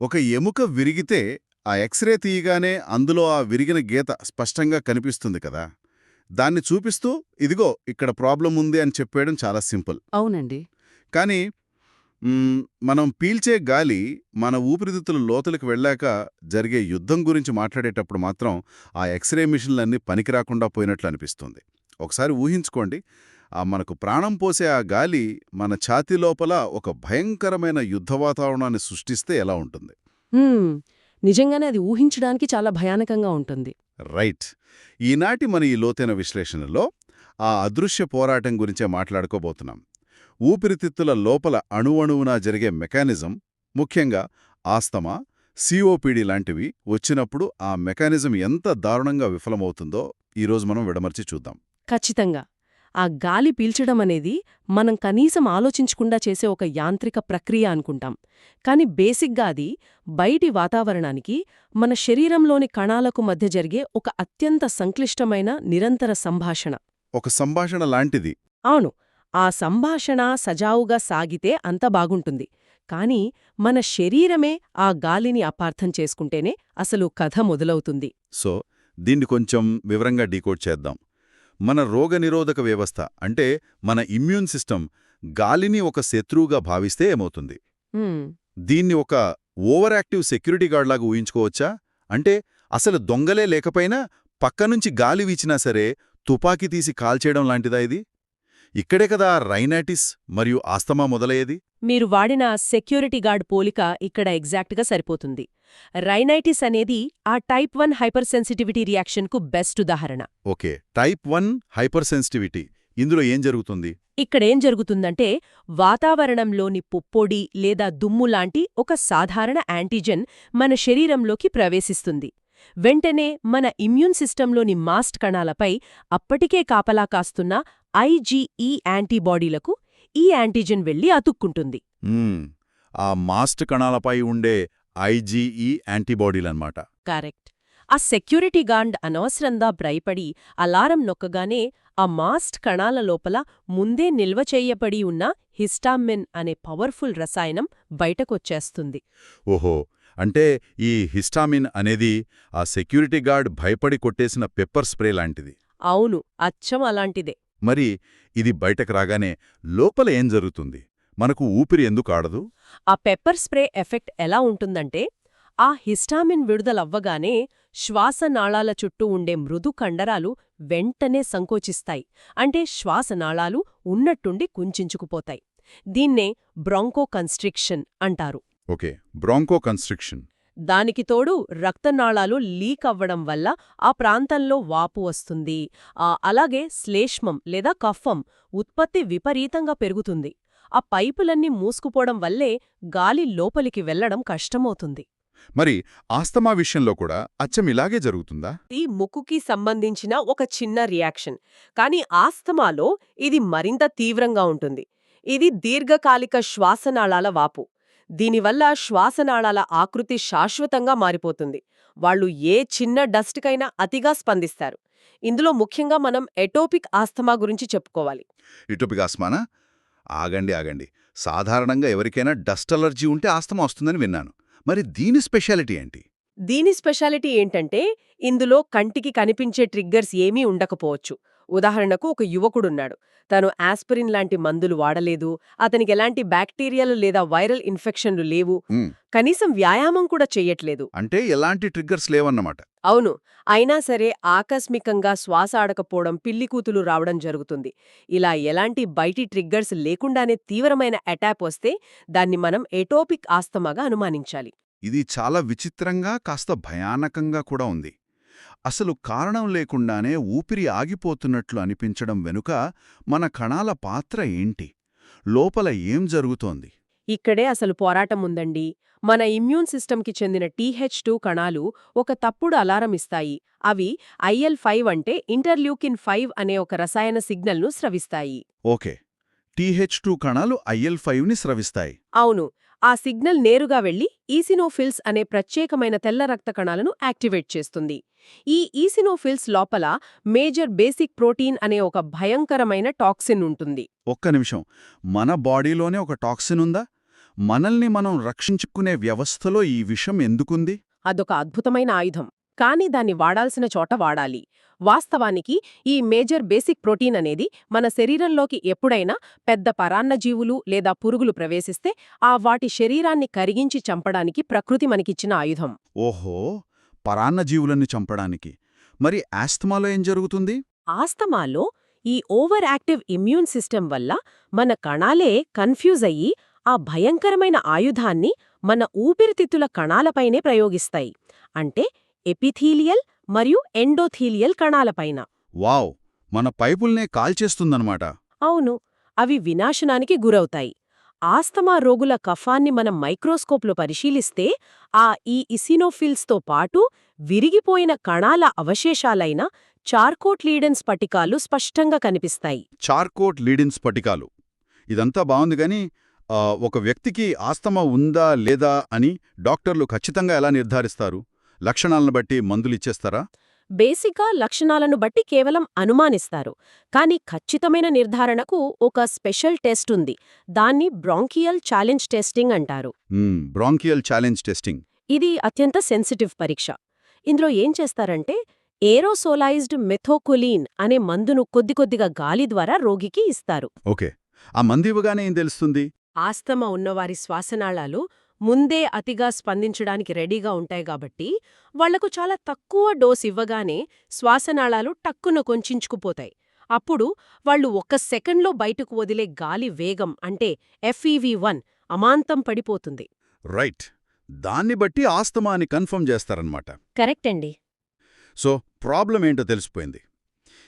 ఒక ఎముక విరిగితే ఆ ఎక్స్‌రే తీయగానే అందులో ఆ విరిగిన గీత స్పష్టంగా కనిపిస్తుంది కదా! దాన్ని చూపిస్తూ ఇదిగో ఇక్కడ ప్రాబ్లమ్ ఉంది అని చెప్పేయడం చాలా సింపుల్. అవునండి. కానీ హ్మ్, మనం పీల్చే గాలి మన ఊపిరితిత్తుల లోతులకు వెళ్ళాక జరిగే యుద్ధం గురించి మాట్లాడేటప్పుడు మాత్రం ఆ ఎక్స్‌రే మిషన్‌లన్నీ పనికిరాకుండా పోయినట్లు అనిపిస్తుంది. ఒకసారి ఊహించుకోండి. మనకు ప్రాణం పోసే ఆ గాలి మన ఛాతీ లోపల ఒక భయంకరమైన యుద్ధ వాతావరణాన్ని సృష్టిస్తే ఎలా ఉంటుంది? హ్మ్. నిజంగానే అది ఊహించడానికి చాలా భయానకంగా ఉంటుంది. రైట్. ఈనాటి మన ఈ లోతైన విశ్లేషణలో ఆ అదృశ్య పోరాటం గురించే మాట్లాడుకోబోతున్నాం. ఊపిరితిత్తుల లోపల అణువణువునా జరిగే మెకానిజం, ముఖ్యంగా ఆస్తమా, సిఓపిడి లాంటివి వచ్చినప్పుడు ఆ మెకానిజం ఎంత దారుణంగా విఫలమవుతుందో ఈరోజు మనం విడమర్చి చూద్దాం. ఖచ్చితంగా. ఆ గాలి పీల్చడం అనేది మనం కనీసం ఆలోచించకుండా చేసే ఒక యాంత్రిక ప్రక్రియ అనుకుంటాం. కానీ బేసిక్గా అది బయటి వాతావరణానికి, మన శరీరంలోని కణాలకు మధ్య జరిగే ఒక అత్యంత సంక్లిష్టమైన నిరంతర సంభాషణ. ఒక సంభాషణ లాంటిది. అవును. ఆ సంభాషణ సజావుగా సాగితే అంత బాగుంటుంది. కానీ మన శరీరమే ఆ గాలిని అపార్థం చేసుకుంటేనే అసలు కథ మొదలవుతుంది. సో, దీన్ని కొంచెం వివరంగా డీకోడ్ చేద్దాం. మన రోగనిరోధక వ్యవస్థ అంటే మన ఇమ్యూన్ సిస్టమ్ గాలిని ఒక శత్రువుగా భావిస్తే ఏమవుతుంది? హ్మ్. దీన్ని ఒక ఓవర్ యాక్టివ్ సెక్యూరిటీ గార్డ్లాగా ఊహించుకోవచ్చా? అంటే అసలు దొంగలే లేకపోయినా పక్కనుంచి గాలి వీచినా సరే తుపాకీ తీసి కాల్చేయడం లాంటిదా ఇది? ఇక్కడే కదా రైనైటిస్ మరియు ఆస్తమా మొదలయ్యేది. మీరు వాడిన సెక్యూరిటీ గార్డ్ పోలిక ఇక్కడ ఎగ్జాక్ట్గా సరిపోతుంది. రైనైటిస్ అనేది ఆ టైప్ 1 హైపర్ సెన్సిటివిటీ రియాక్షన్కు బెస్ట్ ఉదాహరణ. Okay, type 1 hyper sensitivity. ఇందులో ఏం జరుగుతుంది? ఇక్కడేం జరుగుతుందంటే, వాతావరణంలోని పుప్పొడి లేదా దుమ్ము లాంటి ఒక సాధారణ యాంటీజెన్ మన శరీరంలోకి ప్రవేశిస్తుంది. వెంటనే మన ఇమ్యూన్ సిస్టంలోని మాస్ట్ కణాలపై అప్పటికే కాపలా కాస్తున్న ఐజీఈ యాంటీబాడీలకు ఈ యాంటీజెన్ వెళ్లి అతుక్కుంటుంది. మ్మ్. ఆ మాస్ట్ కణాలపై ఉండే ఐజీఈ యాంటీబాడీలన్నమాట. కరెక్ట్. ఆ సెక్యూరిటీ గార్డ్ అనవసరంగా భయపడి అలారం నొక్కగానే ఆ మాస్ట్ కణాల లోపల ముందే నిల్వ చెయ్యబడి ఉన్న హిస్టామిన్ అనే పవర్ఫుల్ రసాయనం బయటకొచ్చేస్తుంది. ఓహో, అంటే ఈ హిస్టామిన్ అనేది ఆ సెక్యూరిటీ గార్డ్ భయపడి కొట్టేసిన పెప్పర్ స్ప్రే లాంటిది. అవును, అచ్చం అలాంటిదే. మరి ఇది బయటకు రాగానే లోపల ఏం జరుగుతుంది? మనకు ఊపిరి ఎందుకు ఆడదు? ఆ పెప్పర్ స్ప్రే ఎఫెక్ట్ ఎలా ఉంటుందంటే, ఆ హిస్టామిన్ విడుదలవ్వగానే శ్వాసనాళాల చుట్టూ ఉండే మృదు కండరాలు వెంటనే సంకోచిస్తాయి. అంటే శ్వాసనాళాలు ఉన్నట్టుండి కుంచుకుపోతాయి. దీన్నే బ్రాంకో కన్స్ట్రిక్షన్ అంటారు. Okay, broncho constriction. దానికి తోడు రక్తనాళాలు లీక్ అవ్వడం వల్ల ఆ ప్రాంతంలో వాపు వస్తుంది. అలాగే శ్లేష్మం లేదా కఫం ఉత్పత్తి విపరీతంగా పెరుగుతుంది. ఆ పైపులన్నీ మూసుకుపోవడం వల్లే గాలి లోపలికి వెళ్లడం కష్టమవుతుంది. మరి ఆస్తమా విషయంలో కూడా అచ్చం ఇలాగే జరుగుతుందా? ఇది ముక్కుకి సంబంధించిన ఒక చిన్న రియాక్షన్. కానీ ఆస్తమాలో ఇది మరింత తీవ్రంగా ఉంటుంది. ఇది దీర్ఘకాలిక శ్వాసనాళాల వాపు. దీనివల్ల శ్వాసనాళాల ఆకృతి శాశ్వతంగా మారిపోతుంది. వాళ్ళు ఏ చిన్న డస్ట్కైనా అతిగా స్పందిస్తారు. ఇందులో ముఖ్యంగా మనం ఎటోపిక్ ఆస్తమా గురించి చెప్పుకోవాలి. ఇటోపిక్ ఆస్మానా? ఆగండి. సాధారణంగా ఎవరికైనా డస్ట్ అలర్జీ ఉంటే ఆస్తమా వస్తుందని విన్నాను. మరి దీని స్పెషాలిటీ ఏంటి? దీని స్పెషాలిటీ ఏంటంటే, ఇందులో కంటికి కనిపించే ట్రిగ్గర్స్ ఏమీ ఉండకపోవచ్చు. ఉదాహరణకు ఒక యువకుడున్నాడు. తను ఆస్పిరిన్ లాంటి మందులు వాడలేదు, అతనికి ఎలాంటి బ్యాక్టీరియాలు లేదా వైరల్ ఇన్ఫెక్షన్లు లేవు, మ్, కనీసం వ్యాయామం కూడా చెయ్యట్లేదు. అంటే ఎలాంటి ట్రిగ్గర్స్ లేవన్నమాట. అవును. అయినా సరే ఆకస్మికంగా శ్వాస ఆడకపోవడం, పిల్లికూతులు రావడం జరుగుతుంది. ఇలా ఎలాంటి బయటి ట్రిగ్గర్స్ లేకుండానే తీవ్రమైన అటాక్ వస్తే దాన్ని మనం ఎటోపిక్ ఆస్తమాగా అనుమానించాలి. ఇది చాలా విచిత్రంగా కాస్త భయానకంగా కూడా ఉంది. అసలు కారణం లేకుండానే ఊపిరి ఆగిపోతున్నట్లు అనిపించడం వెనుక మన కణాల పాత్ర ఏంటి? లోపల ఏం జరుగుతోంది? ఇక్కడే అసలు పోరాటం ఉందండి. మన ఇమ్యూన్ సిస్టమ్కి చెందిన TH2 కణాలు ఒక తప్పుడు అలారం ఇస్తాయి. అవి IL-5 అంటే ఇంటర్ల్యూకిన్ 5 అనే ఒక రసాయన సిగ్నల్ను స్రవిస్తాయి. ఓకే, TH2 కణాలు IL-5ని స్రవిస్తాయి. అవును. ఆ సిగ్నల్ నేరుగా వెళ్లి ఈసినోఫిల్స్ అనే ప్రత్యేకమైన తెల్ల రక్త కణాలను యాక్టివేట్ చేస్తుంది. ఈ ఈసినోఫిల్స్ లోపల మేజర్ బేసిక్ ప్రోటీన్ అనే ఒక భయంకరమైన టాక్సిన్ ఉంటుంది. ఒక్క నిమిషం, మన బాడీలోనే ఒక టాక్సిన్ ఉందా? మనల్ని మనం రక్షించుకునే వ్యవస్థలో ఈ విషం ఎందుకుంది? అదొక అద్భుతమైన ఆయుధం. కానీ దాన్ని వాడాల్సిన చోట వాడాలి. వాస్తవానికి ఈ మేజర్ బేసిక్ ప్రోటీన్ అనేది మన శరీరంలోకి ఎప్పుడైనా పెద్ద పరాన్నజీవులు లేదా పురుగులు ప్రవేశిస్తే వాటి శరీరాన్ని కరిగించి చంపడానికి ప్రకృతి మనకిచ్చిన ఆయుధం. ఓహో, పరాన్నజీవులని చంపడానికి. మరి ఆస్తమాలో ఏం జరుగుతుంది? ఆస్తమాలో ఈ ఓవర్ యాక్టివ్ ఇమ్యూన్ సిస్టమ్ వల్ల మన కణాలే కన్ఫ్యూజ్ అయ్యి ఆ భయంకరమైన ఆయుధాన్ని మన ఊపిరితిత్తుల కణాలపైనే ప్రయోగిస్తాయి. అంటే ఎపిథీలియల్ మరియు ఎండోథీలియల్ కణాలపైన. వావ్, మన పైపుల్నే కాల్చేస్తుందన్నమాట. అవును, అవి వినాశనానికి గురవుతాయి. ఆస్తమా రోగుల కఫాన్ని మనం మైక్రోస్కోప్లో పరిశీలిస్తే ఈ ఇసినోఫిల్స్తో పాటు విరిగిపోయిన కణాల అవశేషాలైన చార్కోట్ లీడెన్ స్ఫటికాలు స్పష్టంగా కనిపిస్తాయి. చార్కోట్ లీడిన్ స్ఫటికాలు. ఇదంతా బావుంది గాని ఒక వ్యక్తికి ఆస్తమా ఉందా లేదా అని డాక్టర్లు ఖచ్చితంగా ఎలా నిర్ధారిస్తారు? లక్షణాలను బట్టి మందులిచ్చేస్తారా? బేసిక్గా లక్షణాలను బట్టి కేవలం అనుమానిస్తారు. కానీ ఖచ్చితమైన నిర్ధారణకు ఒక స్పెషల్ టెస్ట్ ఉంది. దాన్ని బ్రాంకియల్ ఛాలెంజ్ టెస్టింగ్ అంటారు. Bronchial challenge testing. ఇది అత్యంత సెన్సిటివ్ పరీక్ష. ఇందులో ఏం చేస్తారంటే ఏరోసోలైజ్డ్ మెథోకులీన్ అనే మందును కొద్దిగా గాలి ద్వారా రోగికి ఇస్తారు. ఓకే, ఆ మందు ఇవ్వగానే ఏం తెలుస్తుంది? ఆస్తమా ఉన్నవారి శ్వాసనాళాలు ముందే అతిగా స్పందించడానికి రెడీగా ఉంటాయి కాబట్టి వాళ్లకు చాలా తక్కువ డోస్ ఇవ్వగానే శ్వాసనాళాలు టక్కున కొంచుకుపోతాయి. అప్పుడు వాళ్ళు 1 సెకండ్లో బయటకు వదిలే గాలి వేగం అంటే FEV1 అమాంతం పడిపోతుంది. రైట్, దాన్ని బట్టి ఆస్తమా అని కన్ఫర్మ్ చేస్తారన్నమాట. కరెక్ట్ అండి. సో ప్రాబ్లం ఏంటో తెలిసిపోయింది.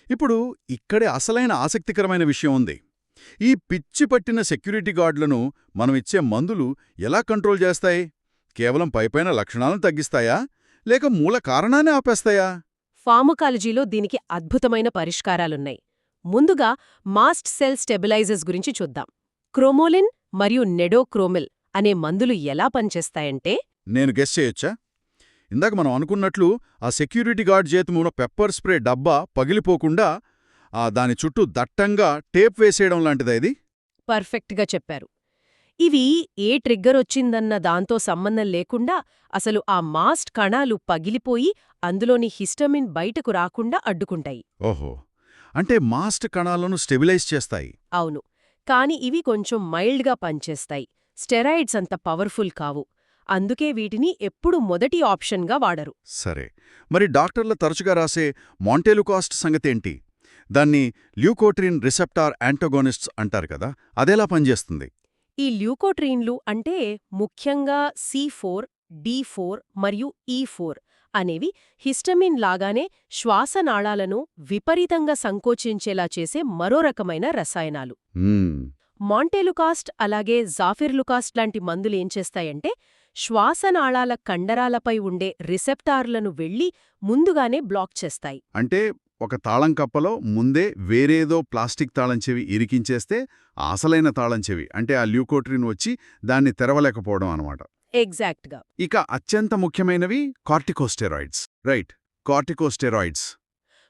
ఇప్పుడు ఇక్కడే అసలైన ఆసక్తికరమైన విషయం ఉంది. ఈ పిచ్చి పట్టిన సెక్యూరిటీ గార్డులను మనం ఇచ్చే మందులు ఎలా కంట్రోల్ చేస్తాయి? కేవలం పైపైన లక్షణాలను తగ్గిస్తాయా, లేక మూల కారణాన్ని ఆపేస్తాయా? ఫార్మకాలజీలో దీనికి అద్భుతమైన పరిష్కారాలున్నాయి. ముందుగా మాస్ట్ సెల్ స్టెబిలైజర్స్ గురించి చూద్దాం. క్రోమోలిన్ మరియు నెడోక్రోమిల్ అనే మందులు ఎలా పనిచేస్తాయంటే, నేను గెస్ చేయొచ్చా? ఇందాక మనం అనుకున్నట్లు ఆ సెక్యూరిటీ గార్డ్ చేతిమున పెప్పర్ స్ప్రే డబ్బా పగిలిపోకుండా దాని చుట్టూ దట్టంగా టేప్ వేసేయడం లాంటిదా ఇది? పర్ఫెక్ట్గా చెప్పారు. ఇవి ఏ ట్రిగ్గర్ వచ్చిందన్న దాంతో సంబంధం లేకుండా అసలు ఆ మాస్ట్ కణాలు పగిలిపోయి అందులోని హిస్టమిన్ బయటకు రాకుండా అడ్డుకుంటాయి. ఓహో, అంటే మాస్ట్ కణాలను స్టెబిలైజ్ చేస్తాయి. అవును, కాని ఇవి కొంచెం మైల్డ్గా పనిచేస్తాయి. స్టెరాయిడ్స్ అంత పవర్ఫుల్ కావు. అందుకే వీటిని ఎప్పుడూ మొదటి ఆప్షన్గా వాడరు. సరే, మరి డాక్టర్లు తరచుగా రాసే మాంటెలుకాస్ట్ సంగతేంటి? దాన్ని ల్యూకోట్రిన్ రిసెప్టార్ యాంటగోనిస్ట్స్ అంటారు కదా, అదెలా పనిచేస్తుంది? ఈ ల్యూకోట్రీన్లు అంటే ముఖ్యంగా C4, D4 మరియు E4 అనేవి హిస్టమిన్ లాగానే శ్వాసనాళాలను విపరీతంగా సంకోచించేలా చేసే మరో రకమైన రసాయనాలు. మాంటెలుకాస్ట్ అలాగే జాఫిర్లుకాస్ట్ లాంటి మందులేం చేస్తాయంటే శ్వాసనాళాల కండరాలపై ఉండే రిసెప్టార్లను వెళ్లి ముందుగానే బ్లాక్ చేస్తాయి. అంటే ఒక తాళం కప్పలో ముందే వేరేదో ప్లాస్టిక్ తాళం చెవి ఇరికించేస్తే అసలైన తాళం చెవి అంటే ఆ ల్యూకోట్రిన్ వచ్చి దాన్ని తెరవలేకపోవడం అనమాట. ఎగ్జాక్ట్గా. ఇక అత్యంత ముఖ్యమైనవి corticosteroids. Right, corticosteroids.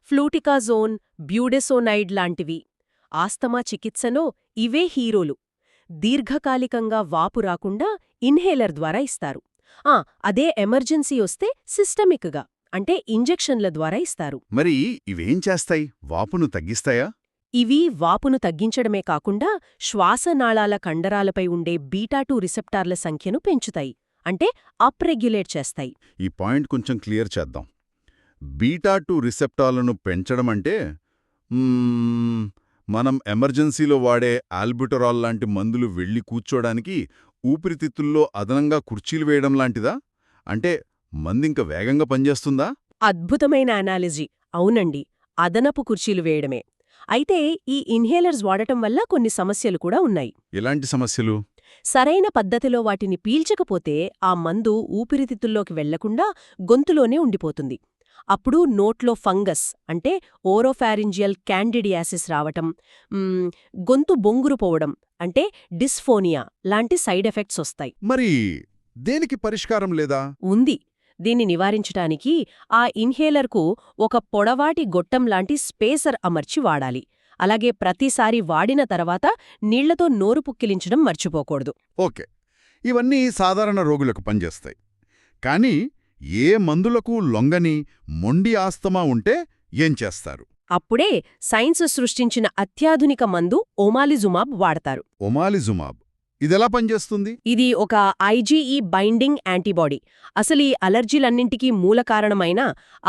Fluticasone, budesonide లాంటివి. ఆస్తమా చికిత్సలో ఇవే హీరోలు. దీర్ఘకాలికంగా వాపు రాకుండా ఇన్హేలర్ ద్వారా ఇస్తారు. అదే ఎమర్జెన్సీ వస్తే సిస్టమిక్గా అంటే ఇంజెక్షన్ల ద్వారా ఇస్తారు. మరి ఇవేం చేస్తాయి? వాపును తగ్గిస్తాయా? ఇవి వాపును తగ్గించడమే కాకుండా శ్వాసనాళాల కండరాలపై ఉండే బీటా2 రిసెప్టార్ల సంఖ్యను పెంచుతాయి. అంటే అప్రెగ్యులేట్ చేస్తాయి. ఈ పాయింట్ కొంచెం క్లియర్ చేద్దాం. బీటా2 రిసెప్టార్లను పెంచడమంటే మనం ఎమర్జెన్సీలో వాడే ఆల్బుటరాల్ లాంటి మందులు వెళ్లి కూర్చోడానికి ఊపిరితిత్తుల్లో అదనంగా కుర్చీలు వేయడం లాంటిదా? అంటే మందింక వేగంగా పనిచేస్తుందా? అద్భుతమైన అనాలజీ. అవునండి, అదనపు కుర్చీలు వేయడమే. అయితే ఈ ఇన్హేలర్స్ వాడటం వల్ల కొన్ని సమస్యలు కూడా ఉన్నాయి. ఎలాంటి సమస్యలు? సరైన పద్ధతిలో వాటిని పీల్చకపోతే ఆ మందు ఊపిరితిత్తుల్లోకి వెళ్లకుండా గొంతులోనే ఉండిపోతుంది. అప్పుడు నోట్లో ఫంగస్ అంటే ఓరోఫారింజియల్ క్యాండిడియాసిస్ రావటం, గొంతు బొంగురు పోవడం అంటే డిస్ఫోనియా లాంటి సైడ్ ఎఫెక్ట్స్ వస్తాయి. మరి దేనికి పరిష్కారం లేదా? ఉంది. దీన్ని నివారించటానికి ఆ ఇన్హేలర్కు ఒక పొడవాటి గొట్టం లాంటి స్పేసర్ అమర్చి వాడాలి. అలాగే ప్రతిసారి వాడిన తర్వాత నీళ్లతో నోరు పుక్కిలించడం మర్చిపోకూడదు. ఓకే, ఇవన్నీ సాధారణ రోగులకు పనిచేస్తాయి. కానీ ఏ మందులకు లొంగని మొండి ఆస్తమా ఉంటే ఏం చేస్తారు? అప్పుడే సైన్స్ సృష్టించిన అత్యాధునిక మందు ఓమాలిజుమాబ్ వాడతారు. ఒమాలిజుమాబ్ ఇదెలా పనిచేస్తుంది? ఇది ఒక ఐజీఈ బైండింగ్ యాంటీబాడీ. అసలు ఈ అలర్జీలన్నింటికీ మూల కారణమైన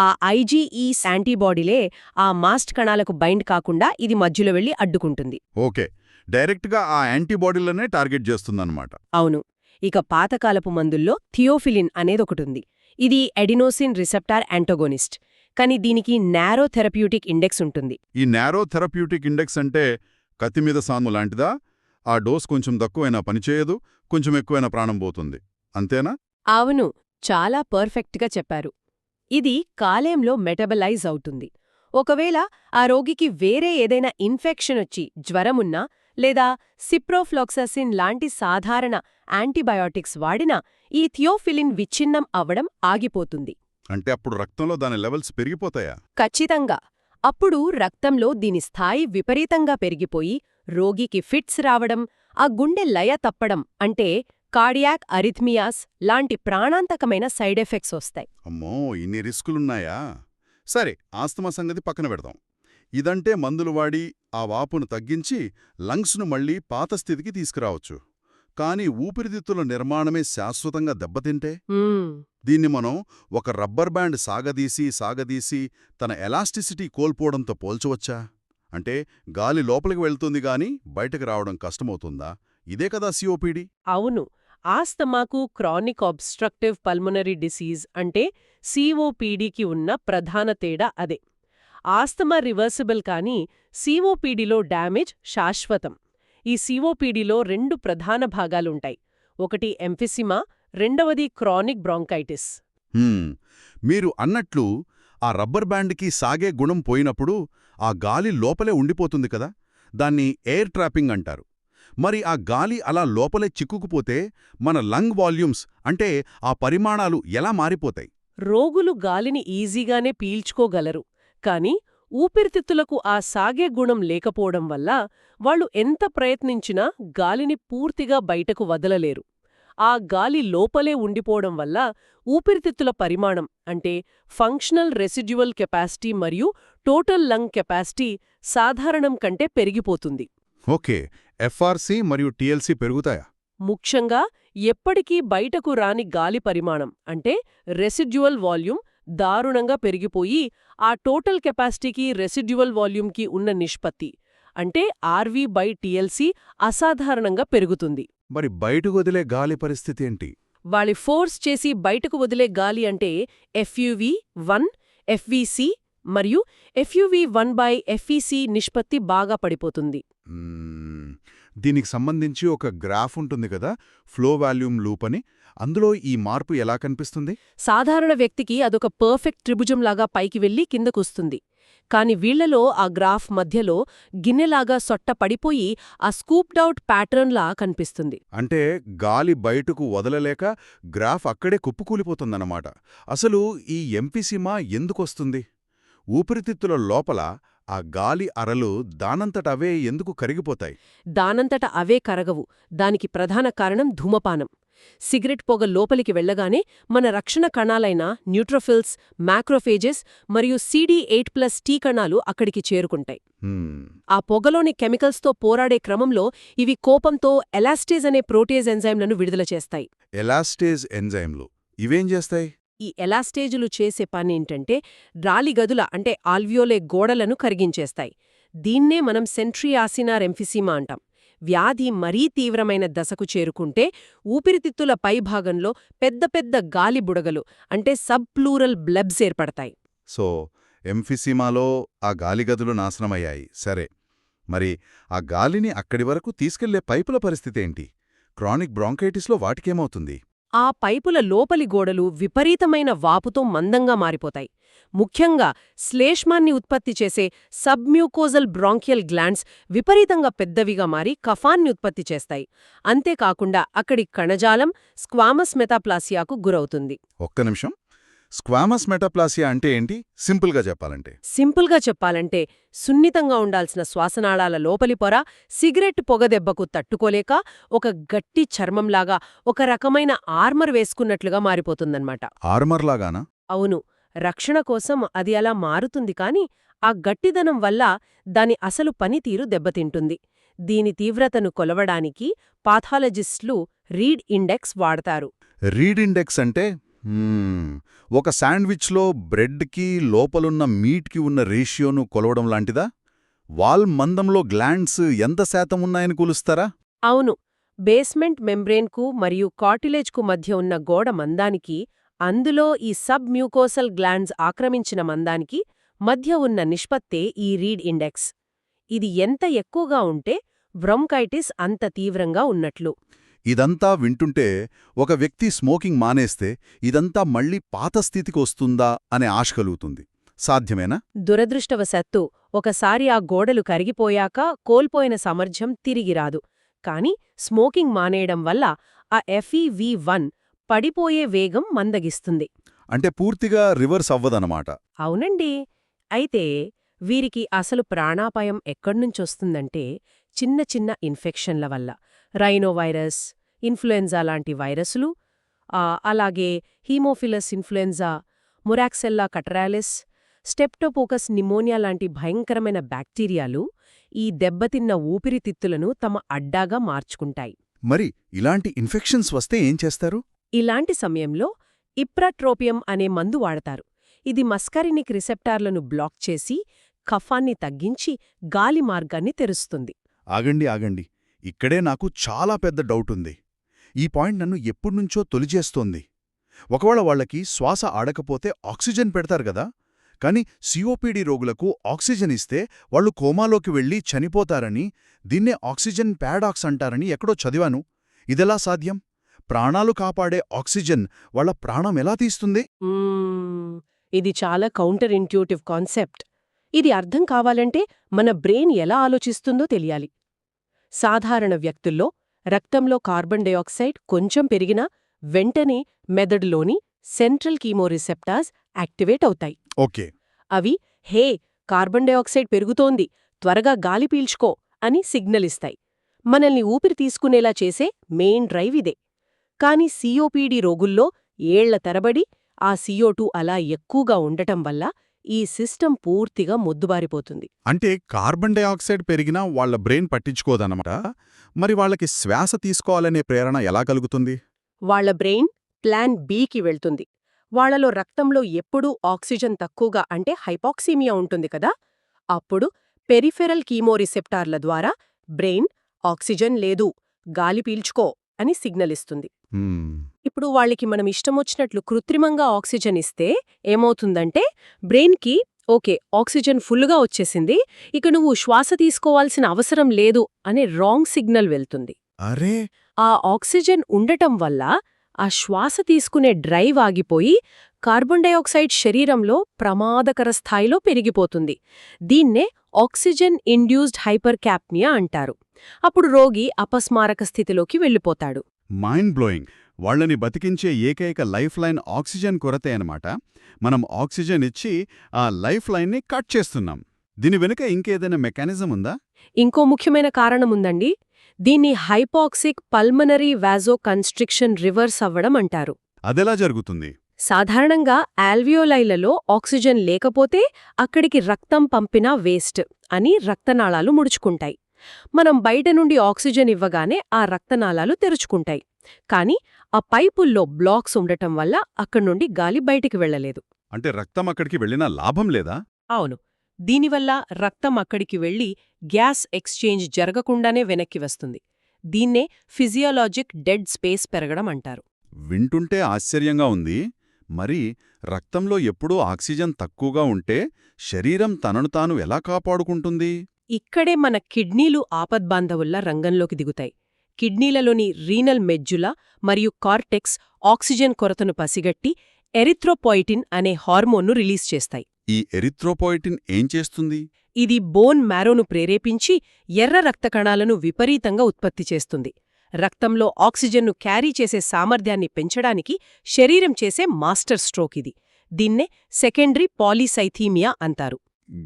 ఆ ఐజీఈ యాంటీబాడీలే ఆ మాస్ట్ కణాలకు బైండ్ కాకుండా ఇది మధ్యలో వెళ్లి అడ్డుకుంటుంది. ఓకే, డైరెక్ట్గా ఆ యాంటీబాడీలనే టార్గెట్ చేస్తుందన్నమాట. అవును. ఇక పాతకాలపు మందుల్లో థియోఫిలిన్ అనేదొకటుంది. ఇది ఎడినోసిన్ రిసెప్టార్ యాంటోగోనిస్ట్. కానీ దీనికి నారో థెరప్యూటిక్ ఇండెక్స్ ఉంటుంది. ఈ నారో థెరప్యూటిక్ ఇండెక్స్ అంటే కత్తిమీద సాము లాంటిదా? ఆ డోస్ కొంచెం తక్కువైనా పనిచేయదు, కొంచెం ఎక్కువైనా ప్రాణం పోతుంది, అంతేనా? అవును, చాలా పర్ఫెక్ట్గా చెప్పారు. ఇది కాలేయంలో మెటబలైజ్ అవుతుంది. ఒకవేళ ఆ రోగికి వేరే ఏదైనా ఇన్ఫెక్షన్ వచ్చి జ్వరమున్నా లేదా సిప్రోఫ్లాక్సాసిన్ లాంటి సాధారణ యాంటీబయాటిక్స్ వాడినా ఈ థియోఫిలిన్ విచ్ఛిన్నం అవ్వడం ఆగిపోతుంది. అంటే అప్పుడు రక్తంలో దాని లెవెల్స్ పెరిగిపోతాయా? ఖచ్చితంగా. అప్పుడు రక్తంలో దీని స్థాయి విపరీతంగా పెరిగిపోయి రోగికి ఫిట్స్ రావడం, ఆ గుండె లయ తప్పడం అంటే కార్డియాక్ అరిథ్మియాస్ లాంటి ప్రాణాంతకమైన సైడ్ ఎఫెక్ట్స్ వస్తాయి. అమ్మో, ఇన్ని రిస్కులున్నాయా? సరే, ఆస్తమా సంగతి పక్కన పెడదాం. ఇదంటే మందులు వాడి ఆ వాపును తగ్గించి లంగ్స్ను మళ్లీ పాత స్థితికి తీసుకురావచ్చు. కానీ ఊపిరితిత్తుల నిర్మాణమే శాశ్వతంగా దెబ్బతింటే? దీన్ని మనం ఒక రబ్బర్ బ్యాండ్ సాగదీసి తన ఎలాస్టిసిటీ కోల్పోవడంతో పోల్చవచ్చా? అంటే గాలి లోపలికి వెళ్తుంది గాని బయటకు రావడం కష్టమవుతుందా? ఇదే కదా సిఓపిడి. అవును. ఆస్తమాకు క్రానిక్ ఆబ్స్ట్రక్టివ్ పల్మనరీ డిసీజ్ అంటే సిఓపిడికి ఉన్న ప్రధాన తేడా అదే. ఆస్తమా రివర్సిబుల్ కానీ సిఓపిడిలో డ్యామేజ్ శాశ్వతం. ఈ సిఓపిడిలో 2 ప్రధాన భాగాలుంటాయి. ఒకటి ఎంఫిసిమా, రెండవది క్రానిక్ బ్రాంకైటిస్. మీరు అన్నట్లు ఆ రబ్బర్ బ్యాండ్కి సాగే గుణం పోయినప్పుడు ఆ గాలి లోపలే ఉండిపోతుంది కదా, దాన్ని ఎయిర్ ట్రాపింగ్ అంటారు. మరి ఆ గాలి అలా లోపలే చిక్కుకుపోతే మన లంగ్ వాల్యూమ్స్ అంటే ఆ పరిమాణాలు ఎలా మారిపోతాయి? రోగులు గాలిని ఈజీగానే పీల్చుకోగలరు. కాని ఊపిరితిత్తులకు ఆ సాగే గుణం లేకపోవడం వల్ల వాళ్ళు ఎంత ప్రయత్నించినా గాలిని పూర్తిగా బయటకు వదలలేరు. ఆ గాలి లోపలే ఉండిపోవడం వల్ల ఊపిరితిత్తుల పరిమాణం అంటే ఫంక్షనల్ రెసిడ్యువల్ కెపాసిటీ మరియు టోటల్ లంగ్ కెపాసిటీ సాధారణం కంటే పెరిగిపోతుంది. ఓకే, ఎఫ్ఆర్సి మరియు టీఎల్సి పెరుగుతాయా? ముఖ్యంగా ఎప్పటికీ బయటకు రాని గాలి పరిమాణం అంటే రెసిడ్యువల్ వాల్యూమ్ దారుణంగా పెరిగిపోయి ఆ టోటల్ కెపాసిటీకి రెసిడ్యువల్ వాల్యూమ్కి ఉన్న నిష్పత్తి అంటే RV/TLC అసాధారణంగా పెరుగుతుంది. మరి బయటకు వదిలే గాలి పరిస్థితి ఏంటి? వాళ్ళి ఫోర్స్ చేసి బయటకు వదిలే గాలి అంటే FUV1, FVC మరియు FUV1/FEC నిష్పత్తి బాగా పడిపోతుంది. దీనికి సంబంధించి ఒక గ్రాఫ్ ఉంటుంది కదా, ఫ్లో వాల్యూమ్ లూప్ అని. అందులో ఈ మార్పు ఎలా కనిపిస్తుంది? సాధారణ వ్యక్తికి అదొక పర్ఫెక్ట్ త్రిభుజంలాగా పైకి వెళ్లి కిందకొస్తుంది. కాని వీళ్లలో ఆ గ్రాఫ్ మధ్యలో గిన్నెలాగా సొట్ట పడిపోయి ఆ స్కూప్డౌట్ ప్యాటర్న్లా కనిపిస్తుంది. అంటే గాలి బయటకు వదలలేక గ్రాఫ్ అక్కడే కుప్పుకూలిపోతుందన్నమాట. అసలు ఈ ఎంఫిసిమా ఎందుకొస్తుంది? ఊపిరితిత్తుల లోపల ఆ గాలి అరలు దానంతట అవే ఎందుకు కరిగిపోతాయి? దానంతట అవే కరగవు. దానికి ప్రధాన కారణం ధూమపానం. సిగరెట్ పొగ లోపలికి వెళ్లగానే మన రక్షణ కణాలైన న్యూట్రోఫిల్స్, మ్యాక్రోఫేజెస్ మరియు CD8+T కణాలు అక్కడికి చేరుకుంటాయి. ఆ పొగలోని కెమికల్స్తో పోరాడే క్రమంలో ఇవి కోపంతో ఎలాస్టేజ్ అనే ప్రోటీజ్ ఎంజైమ్లను విడుదల చేస్తాయి. ఎలాస్టేజ్ ఎంజైమ్లు ఇవేం చేస్తాయి? ఈ ఎలాస్టేజులు చేసే పనేంటంటే రాలిగదుల అంటే ఆల్వియోలే గోడలను కరిగించేస్తాయి. దీన్నే మనం సెంట్రియాసినార్ ఎంఫిసిమా అంటాం. వ్యాధి మరీ తీవ్రమైన దశకు చేరుకుంటే ఊపిరితిత్తుల పైభాగంలో పెద్ద పెద్ద గాలి బుడగలు అంటే సబ్ప్లూరల్ బ్లెబ్స్ ఏర్పడతాయి. సో ఎంఫిసిమాలో ఆ గాలిగదులు నాశనమయ్యాయి. సరే, మరి ఆ గాలిని అక్కడి వరకు తీసుకెళ్లే పైపుల పరిస్థితేంటి? క్రానిక్ బ్రాంకైటిస్లో వాటికేమవుతుంది? ఆ పైపుల లోపలి గోడలు విపరీతమైన వాపుతో మందంగా మారిపోతాయి. ముఖ్యంగా శ్లేష్మాన్ని ఉత్పత్తి చేసే సబ్మ్యూకోజల్ బ్రాంకియల్ గ్లాండ్స్ విపరీతంగా పెద్దవిగా మారి కఫాన్ని ఉత్పత్తి చేస్తాయి. అంతేకాకుండా అక్కడి కణజాలం స్క్వామస్ మెటాప్లాసియాకు గురవుతుంది. ఒక్క నిమిషం, స్క్వామస్ మెటాప్లాసియా అంటే ఏంటి సింపుల్గా చెప్పాలంటే? సింపుల్గా చెప్పాలంటే సున్నితంగా ఉండాల్సిన శ్వాసనాళాల లోపలి పొర సిగరెట్ పొగ దెబ్బకు తట్టుకోలేక ఒక గట్టి చర్మంలాగా ఒక రకమైన ఆర్మర్ వేసుకున్నట్లుగా మారిపోతుందన్నమాట. ఆర్మర్లాగానా? అవును, రక్షణ కోసం అది అలా మారుతుంది కాని ఆ గట్టిదనం వల్ల దాని అసలు పనితీరు దెబ్బతింటుంది. దీని తీవ్రతను కొలవడానికి పాథాలజిస్టులు రీడ్ ఇండెక్స్ వాడతారు. రీడ్ ఇండెక్స్ అంటే ఒక శాండ్విచ్లో బ్రెడ్కి లోపలున్న మీట్కి ఉన్న రేషియోను కొలవడం లాంటిదా? వాల్ మందంలో గ్లాండ్స్ ఎంత శాతం ఉన్నాయని కొలుస్తారా? అవును, బేస్మెంట్ మెంబ్రేన్కు మరియు కార్టిలేజ్కు మధ్య ఉన్న గోడ మందానికి, అందులో ఈ సబ్ మ్యూకోసల్ గ్లాండ్స్ ఆక్రమించిన మందానికి మధ్య ఉన్న నిష్పత్తే ఈ రీడ్ ఇండెక్స్. ఇది ఎంత ఎక్కువగా ఉంటే బ్రొంకైటిస్ అంత తీవ్రంగా ఉన్నట్లు. ఇదంతా వింటుంటే ఒక వ్యక్తి స్మోకింగ్ మానేస్తే ఇదంతా మళ్ళీ పాత స్థితికి వస్తుందా అనే ఆశ కలుగుతుంది. సాధ్యమేనా? దురదృష్టవశాత్తు ఒకసారి ఆ గోడలు కరిగిపోయాక కోల్పోయిన సామర్థ్యం తిరిగిరాదు. కాని స్మోకింగ్ మానేయడం వల్ల ఆ FEV1 పడిపోయే వేగం మందగిస్తుంది. అంటే పూర్తిగా రివర్స్ అవ్వదనమాట. అవునండి. అయితే వీరికి అసలు ప్రాణాపాయం ఎక్కడ్నుంచొస్తుందంటే చిన్న చిన్న ఇన్ఫెక్షన్ల వల్ల. రైనోవైరస్, ఇన్ఫ్లుయెంజా లాంటి వైరస్లు, అలాగే హీమోఫిలస్ ఇన్ఫ్లుయెంజా, మురాక్సెల్లా కటరాలిస్, స్టెప్టోకోకస్ నిమోనియా లాంటి భయంకరమైన బ్యాక్టీరియాలు ఈ దెబ్బతిన్న ఊపిరితిత్తులను తమ అడ్డాగా మార్చుకుంటాయి. మరి ఇలాంటి ఇన్ఫెక్షన్స్ వస్తే ఏం చేస్తారు? ఇలాంటి సమయంలో ఇప్రాట్రోపియం అనే మందు వాడతారు. ఇది మస్కరినిక్ రిసెప్టార్లను బ్లాక్ చేసి కఫాన్ని తగ్గించి గాలి మార్గాన్ని తెరుస్తుంది. ఆగండి. ఇక్కడే నాకు చాలా పెద్ద డౌటుంది. ఈ పాయింట్ నన్ను ఎప్పుడ్నుంచో తొలిచేస్తోంది. ఒకవేళ వాళ్లకి శ్వాస ఆడకపోతే ఆక్సిజన్ పెడతారు గదా, కాని COPD రోగులకు ఆక్సిజన్ ఇస్తే వాళ్లు కోమాలోకి వెళ్లి చనిపోతారని, దీన్నే ఆక్సిజన్ పారాడాక్స్ అంటారని ఎక్కడో చదివాను. ఇదెలా సాధ్యం? ప్రాణాలు కాపాడే ఆక్సిజన్ వాళ్ల ప్రాణం ఎలా తీస్తుంది? ఇది చాలా కౌంటర్ ఇంట్యూటివ్ కాన్సెప్ట్. ఇది అర్థం కావాలంటే మన బ్రెయిన్ ఎలా ఆలోచిస్తుందో తెలియాలి. సాధారణ వ్యక్తుల్లో రక్తంలో కార్బన్ డయాక్సైడ్ కొంచెం పెరిగినా వెంటనే మెదడులోని సెంట్రల్ కీమోరిసెప్టార్స్ యాక్టివేట్ అవుతాయి. ఓకే. అవి హే, కార్బన్ డయాక్సైడ్ పెరుగుతోంది, త్వరగా గాలి పీల్చుకో అని సిగ్నల్ ఇస్తాయి. మనల్ని ఊపిరి తీసుకునేలా చేసే మెయిన్ డ్రైవ్ ఇదే. కాని COPD రోగుల్లో ఏళ్ల తరబడి ఆ CO2 అలా ఎక్కువగా ఉండటం వల్ల ఈ సిస్టమ్ పూర్తిగా మొద్దుబారిపోతుంది. అంటే కార్బన్ డయాక్సైడ్ పెరిగినా వాళ్ల బ్రెయిన్ పట్టించుకోదన్నమాట. మరి వాళ్లకి శ్వాస తీసుకోవాలనే ప్రేరణ ఎలా కలుగుతుంది? వాళ్ల బ్రెయిన్ ప్లాన్ Bకి వెళ్తుంది. వాళ్లలో రక్తంలో ఎప్పుడూ ఆక్సిజన్ తక్కువగా అంటే హైపాక్సీమియా ఉంటుంది కదా, అప్పుడు పెరిఫెరల్ కీమోరిసెప్టార్ల ద్వారా బ్రెయిన్ ఆక్సిజన్ లేదు, గాలి పీల్చుకో అని సిగ్నల్ ఇస్తుంది. ఇప్పుడు వాళ్ళకి మనం ఇష్టమొచ్చినట్లు కృత్రిమంగా ఆక్సిజన్ ఇస్తే ఏమవుతుందంటే బ్రెయిన్కి ఓకే, ఆక్సిజన్ ఫుల్గా వచ్చేసింది, ఇక నువ్వు శ్వాస తీసుకోవాల్సిన అవసరం లేదు అనే రాంగ్ సిగ్నల్ వెళ్తుంది. అరే, ఆ ఆక్సిజన్ ఉండటం వల్ల ఆ శ్వాస తీసుకునే డ్రైవ్ ఆగిపోయి కార్బన్ డయాక్సైడ్ శరీరంలో ప్రమాదకర స్థాయిలో పెరిగిపోతుంది. దీన్నే ఆక్సిజన్ ఇండ్యూస్డ్ హైపర్కాప్నియా అంటారు. అప్పుడు రోగి అపస్మారక స్థితిలోకి వెళ్ళిపోతాడు. Mind blowing. వాళ్లని బతికించే ఏకైక లైఫ్ లైన్ ఆక్సిజన్ కొరతే అనమాట. మనం ఆక్సిజన్ ఇచ్చి ఆ లైఫ్ లైన్ని కట్ చేస్తున్నాం. దీని వెనుక ఇంకేదైనా మెకానిజం ఉందా? ఇంకో ముఖ్యమైన కారణముందండి. దీన్ని హైపాక్సిక్ పల్మనరీ వాజో కన్స్ట్రిక్షన్ రివర్స్ అవ్వడం అంటారు. అదెలా జరుగుతుంది? సాధారణంగా ఆల్వియోలైలలో ఆక్సిజన్ లేకపోతే అక్కడికి రక్తం పంపినా వేస్ట్ అని రక్తనాళాలు ముడుచుకుంటాయి. మనం బయట నుండి ఆక్సిజన్ ఇవ్వగానే ఆ రక్తనాళాలు తెరుచుకుంటాయి. కాని ఆ పైపుల్లో బ్లాక్స్ ఉండటం వల్ల అక్కడ్నుండి గాలి బయటికి వెళ్లలేదు. అంటే రక్తం అక్కడికి వెళ్ళినా లాభం లేదా? అవును. దీనివల్ల రక్తం అక్కడికి వెళ్లి గ్యాస్ ఎక్స్చేంజ్ జరగకుండానే వెనక్కి వస్తుంది. దీన్నే ఫిజియోలాజిక్ డెడ్ స్పేస్ పెరగడం అంటారు. వింటుంటే ఆశ్చర్యంగా ఉంది. మరి రక్తంలో ఎప్పుడూ ఆక్సిజన్ తక్కువగా ఉంటే శరీరం తనను తాను ఎలా కాపాడుకుంటుంది? ఇక్కడే మన కిడ్నీలు ఆపద్బాంధవుల్లా రంగంలోకి దిగుతాయి. కిడ్నీలలోని రీనల్ మెజ్జులా మరియు కార్టెక్స్ ఆక్సిజన్ కొరతను పసిగట్టి ఎరిథ్రోపాయిటిన్ అనే హార్మోన్ను రిలీజ్ చేస్తాయి. ఈ ఎరిథ్రోపాయిటిన్ ఏం చేస్తుంది? ఇది బోన్ మ్యారోను ప్రేరేపించి ఎర్ర రక్త కణాలను విపరీతంగా ఉత్పత్తి చేస్తుంది. రక్తంలో ఆక్సిజన్ను క్యారీ చేసే సామర్థ్యాన్ని పెంచడానికి శరీరం చేసే మాస్టర్ స్ట్రోక్ ఇది. దీన్నే సెకండరీ పాలీసైథీమియా అంటారు.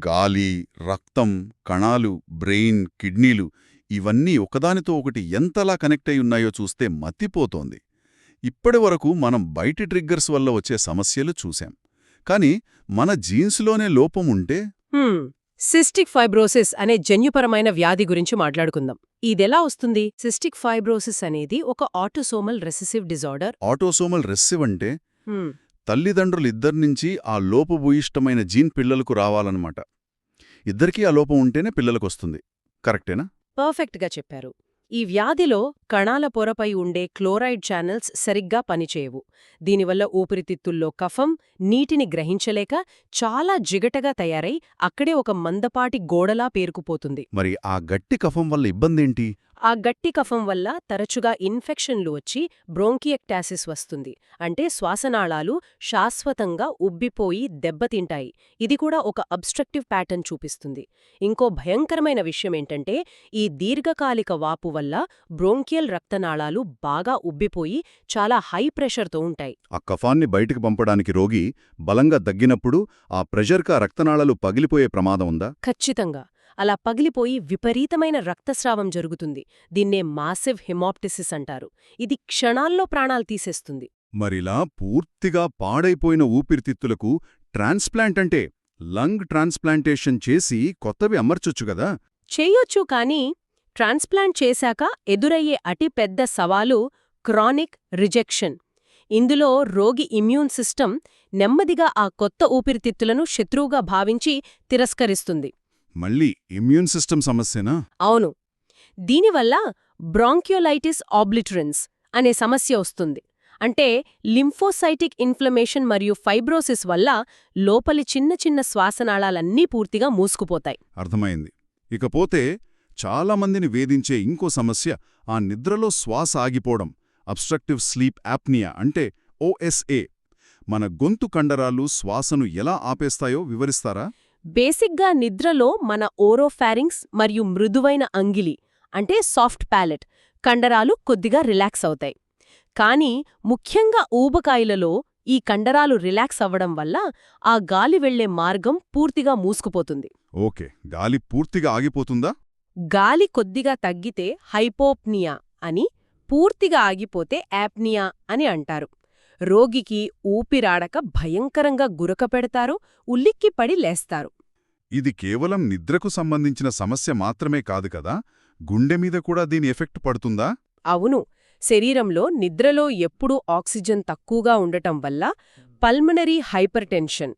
గాలి, రక్తం, కణాలు, బ్రెయిన్, కిడ్నీలు ఇవన్నీ ఒకదానితో ఒకటి ఎంతలా కనెక్ట్ అయి ఉన్నాయో చూస్తే మతిపోతోంది. ఇప్పటివరకు మనం బయటి ట్రిగ్గర్స్ వల్ల వచ్చే సమస్యలు చూశాం. కానీ మన జీన్స్లోనే లోపం ఉంటే సిస్టిక్ ఫైబ్రోసిస్ అనే జన్యుపరమైన వ్యాధి గురించి మాట్లాడుకుందాం. ఇదెలా వస్తుంది? సిస్టిక్ ఫైబ్రోసిస్ అనేది ఒక autosomal recessive disorder. Autosomal recessive అంటే తల్లిదండ్రులిద్దరినుంచి ఆ లోపభూయిష్టమైన జీన్ పిల్లలకు రావాలన్నమాట. ఇద్దరికీ ఆ లోపం ఉంటేనే పిల్లలకొస్తుంది. కరెక్టేనా? పర్ఫెక్ట్గా చెప్పారు. ఈ వ్యాధిలో కణాల పొరపై ఉండే క్లోరైడ్ ఛానల్స్ సరిగ్గా పనిచేయవు. దీనివల్ల ఊపిరితిత్తుల్లో కఫం, నీటిని గ్రహించలేక చాలా జిగటగా తయారై అక్కడే ఒక మందపాటి గోడలా పేరుకుపోతుంది. మరి ఆ గట్టి కఫం వల్ల ఇబ్బందేంటి? ఆ గట్టి కఫం వల్ల తరచుగా ఇన్ఫెక్షన్లు వచ్చి బ్రోంకియక్టాసిస్ వస్తుంది. అంటే శ్వాసనాళాలు శాశ్వతంగా ఉబ్బిపోయి దెబ్బతింటాయి. ఇది కూడా ఒక అబ్స్ట్రక్టివ్ ప్యాటర్న్ చూపిస్తుంది. ఇంకో భయంకరమైన విషయమేంటంటే ఈ దీర్ఘకాలిక వాపు వల్ల బ్రోంకియల్ రక్తనాళాలు బాగా ఉబ్బిపోయి చాలా హై ప్రెషర్తో ఉంటాయి. ఆ కఫాన్ని బయటికి పంపడానికి రోగి బలంగా దగ్గినప్పుడు ఆ ప్రెషర్కా రక్తనాళాలు పగిలిపోయే ప్రమాదం ఉందా? ఖచ్చితంగా. అలా పగిలిపోయి విపరీతమైన రక్తస్రావం జరుగుతుంది. దీన్నే మాసివ్ హిమాప్టిసిస్ అంటారు. ఇది క్షణాల్లో ప్రాణాలు తీసేస్తుంది. మరిలా పూర్తిగా పాడైపోయిన ఊపిరితిత్తులకు ట్రాన్స్ప్లాంట్ అంటే లంగ్ ట్రాన్స్ప్లాంటేషన్ చేసి కొత్తవి అమర్చొచ్చు గదా? చేయొచ్చు, కానీ ట్రాన్స్ప్లాంట్ చేశాక ఎదురయ్యే అతిపెద్ద సవాలు క్రానిక్ రిజెక్షన్. ఇందులో రోగి ఇమ్యూన్ సిస్టమ్ నెమ్మదిగా ఆ కొత్త ఊపిరితిత్తులను శత్రువుగా భావించి తిరస్కరిస్తుంది. మళ్ళీ ఇమ్యూన్ సిస్టమ్ సమస్యనా? అవును. దీనివల్ల బ్రాంక్యోలైటిస్ ఆబ్లిటరెన్స్ అనే సమస్య వస్తుంది. అంటే లింఫోసైటిక్ ఇన్ఫ్లమేషన్ మరియు ఫైబ్రోసిస్ వల్ల లోపలి చిన్న చిన్న శ్వాసనాళాలన్నీ పూర్తిగా మూసుకుపోతాయి. అర్థమైంది. ఇకపోతే చాలామందిని వేధించే ఇంకో సమస్య ఆ నిద్రలో శ్వాస ఆగిపోవడం, అబ్స్ట్రక్టివ్ స్లీప్ యాప్నియా అంటే ఓఎస్ఏ. మన గొంతు కండరాలు శ్వాసను ఎలా ఆపేస్తాయో వివరిస్తారా? బేసిక్గా నిద్రలో మన ఓరోఫారింగ్స్ మరియు మృదువైన అంగిలి అంటే సాఫ్ట్ ప్యాలెట్ కండరాలు కొద్దిగా రిలాక్స్ అవుతాయి. కానీ ముఖ్యంగా ఊబకాయలలో ఈ కండరాలు రిలాక్స్ అవ్వడం వల్ల ఆ గాలి వెళ్లే మార్గం పూర్తిగా మూసుకుపోతుంది. ఓకే, గాలి పూర్తిగా ఆగిపోతుందా? గాలి కొద్దిగా తగ్గితే హైపోప్నియా అని, పూర్తిగా ఆగిపోతే యాప్నియా అని అంటారు. రోగికి ఊపిరాడక భయంకరంగా గురకపెడతారు, ఉలిక్కిపడి లేస్తారు. ఇది కేవలం నిద్రకు సంబంధించిన సమస్య మాత్రమే కాదు కదా, గుండె మీద కూడా దీని ఎఫెక్ట్ పడుతుందా? అవును. శరీరంలో నిద్రలో ఎప్పుడూ ఆక్సిజన్ తక్కువగా ఉండటం వల్ల పల్మనరీ హైపర్టెన్షన్,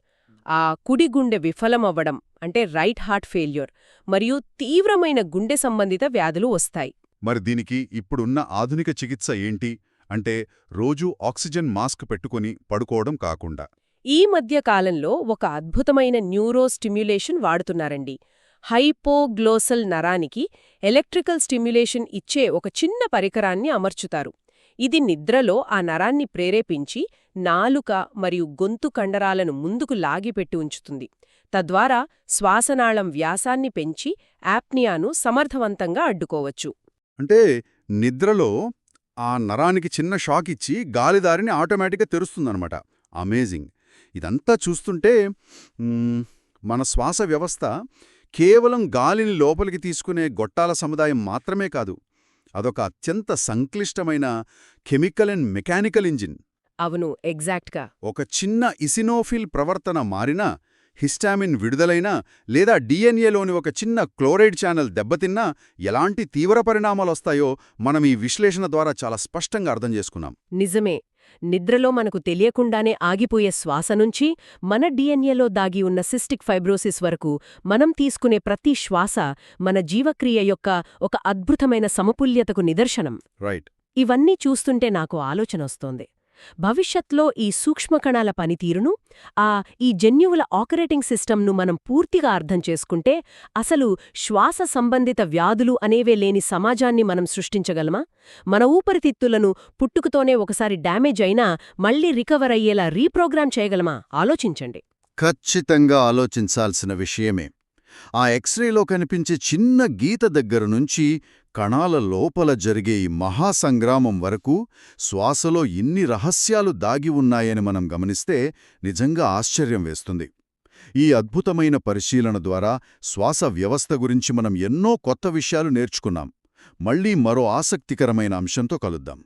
ఆ కుడి గుండె విఫలమవ్వడం అంటే రైట్ హార్ట్ ఫెయిల్యూర్ మరియు తీవ్రమైన గుండె సంబంధిత వ్యాధులు వస్తాయి. మరి దీనికి ఇప్పుడున్న ఆధునిక చికిత్స ఏంటి? అంటే రోజూ ఆక్సిజన్ మాస్క్ పెట్టుకుని పడుకోవడం కాకుండా. ఈ మధ్య కాలంలో ఒక అద్భుతమైన న్యూరో స్టిమ్యులేషన్ వాడుతున్నారండి. హైపోగ్లోసల్ నరానికి ఎలక్ట్రికల్ స్టిమ్యులేషన్ ఇచ్చే ఒక చిన్న పరికరాన్ని అమర్చుతారు. ఇది నిద్రలో ఆ నరాన్ని ప్రేరేపించి నాలుక మరియు గొంతు కండరాలను ముందుకు లాగిపెట్టి ఉంచుతుంది. తద్వారా శ్వాసనాళం వ్యాసాన్ని పెంచి యాప్నియాను సమర్థవంతంగా అడ్డుకోవచ్చు. అంటే నిద్రలో ఆ నరానికి చిన్న షాక్ ఇచ్చి గాలిదారిని ఆటోమేటిక్గా తెరుస్తుందనమాట. అమేజింగ్. ఇదంతా చూస్తుంటే మన శ్వాస వ్యవస్థ కేవలం గాలిని లోపలికి తీసుకునే గొట్టాల సముదాయం మాత్రమే కాదు, అదొక అత్యంత సంక్లిష్టమైన కెమికల్ అండ్ మెకానికల్ ఇంజిన్. అవును, ఎగ్జాక్ట్గా. ఒక చిన్న ఇసినోఫిల్ ప్రవర్తన మారినా, హిస్టామిన్ విడుదలైనా లేదా డిఎన్ఏలోని ఒక చిన్న క్లోరైడ్ ఛానల్ దెబ్బతిన్నా ఎలాంటి తీవ్ర పరిణామాలొస్తాయో మనం ఈ విశ్లేషణ ద్వారా చాలా స్పష్టంగా అర్థం చేసుకున్నాం. నిజమే. నిద్రలో మనకు తెలియకుండానే ఆగిపోయే శ్వాస నుంచి మన డిఎన్ఏలో దాగి ఉన్న సిస్టిక్ ఫైబ్రోసిస్ వరకు మనం తీసుకునే ప్రతి శ్వాస మన జీవక్రియ యొక్క ఒక అద్భుతమైన సమతుల్యతకు నిదర్శనం. రైట్. ఇవన్నీ చూస్తుంటే నాకు ఆలోచనొస్తోంది. భవిష్యత్లో ఈ సూక్ష్మకణాల పనితీరును, ఈ జన్యువుల ఆపరేటింగ్ సిస్టమ్ను మనం పూర్తిగా అర్థం చేసుకుంటే అసలు శ్వాస సంబంధిత వ్యాధులు అనేవే లేని సమాజాన్ని మనం సృష్టించగలమా? మన ఊపిరితిత్తులను పుట్టుకతోనే ఒకసారి డ్యామేజ్ అయినా మళ్లీ రికవర్ అయ్యేలా రీప్రోగ్రామ్ చేయగలమా? ఆలోచించండి. ఖచ్చితంగా ఆలోచించాల్సిన విషయమే. ఆ ఎక్స్రేలో కనిపించే చిన్న గీత దగ్గర నుంచి కణాల లోపల జరిగే ఈ మహాసంగ్రామం వరకు శ్వాసలో ఇన్ని రహస్యాలు దాగి ఉన్నాయని మనం గమనిస్తే నిజంగా ఆశ్చర్యం వేస్తుంది. ఈ అద్భుతమైన పరిశీలన ద్వారా శ్వాస వ్యవస్థ గురించి మనం ఎన్నో కొత్త విషయాలు నేర్చుకున్నాం. మళ్ళీ మరో ఆసక్తికరమైన అంశంతో కలుద్దాం.